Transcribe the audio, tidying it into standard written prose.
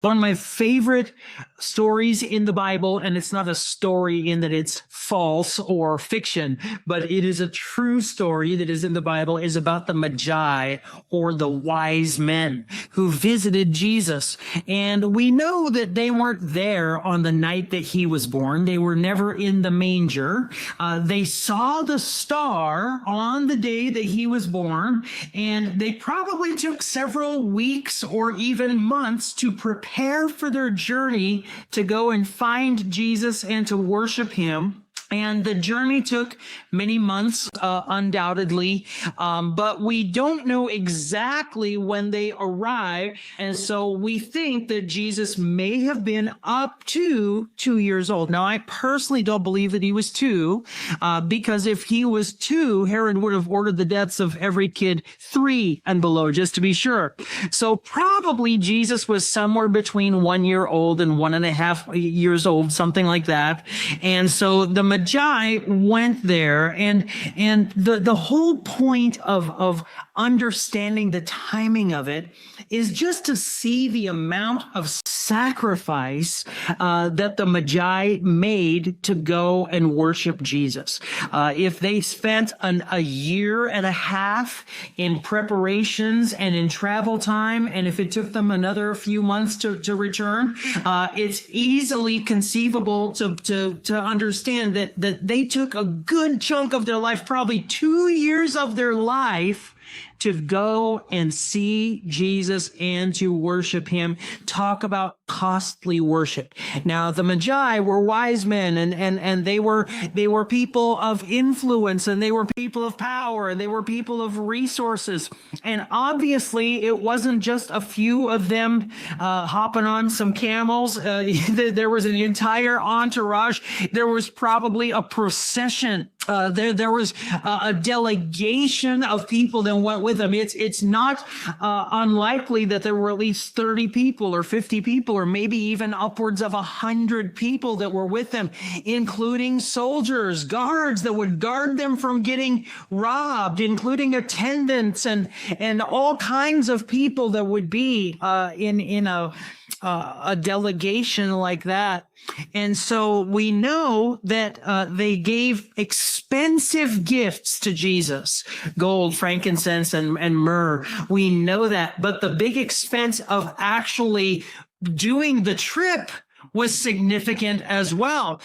One of my favorite stories in the Bible, and it's not a story in that it's false or fiction, but it is a true story that is in the Bible, is about the Magi, or the wise men who visited Jesus. And we know that they weren't there on the night that he was born. They were never in the manger. They saw the star on the day that he was born, and they probably took several weeks or even months to prepare for their journey to go and find Jesus and to worship him. And the journey took many months, undoubtedly, but we don't know exactly when they arrived. And so we think that Jesus may have been up to 2 years old. Now, I personally don't believe that he was two, because if he was two, Herod would have ordered the deaths of every kid 3 and below, just to be sure. So probably Jesus was somewhere between 1 year old and 1.5 years old, something like that. And so the Magi went there, and the whole point of understanding the timing of it is just to see the amount of sacrifice that the Magi made to go and worship Jesus. If they spent a year and a half in preparations and in travel time, and if it took them another few months to return, it's easily conceivable to understand that they took a good chunk of their life, probably 2 years of their life, to go and see Jesus and to worship him. Talk about costly worship. Now, the Magi were wise men, and they were people of influence, and they were people of power, and they were people of resources. And obviously, it wasn't just a few of them hopping on some camels. There was an entire entourage. There was probably a procession. There was a delegation of people that went with them. It's not unlikely that there were at least 30 people or 50 people, or maybe even upwards of 100 people that were with them, including soldiers, guards that would guard them from getting robbed, including attendants and all kinds of people that would be in a delegation like that. And so we know that they gave expensive gifts to Jesus: gold, frankincense, and myrrh. We know that. But the big expense of actually doing the trip was significant as well.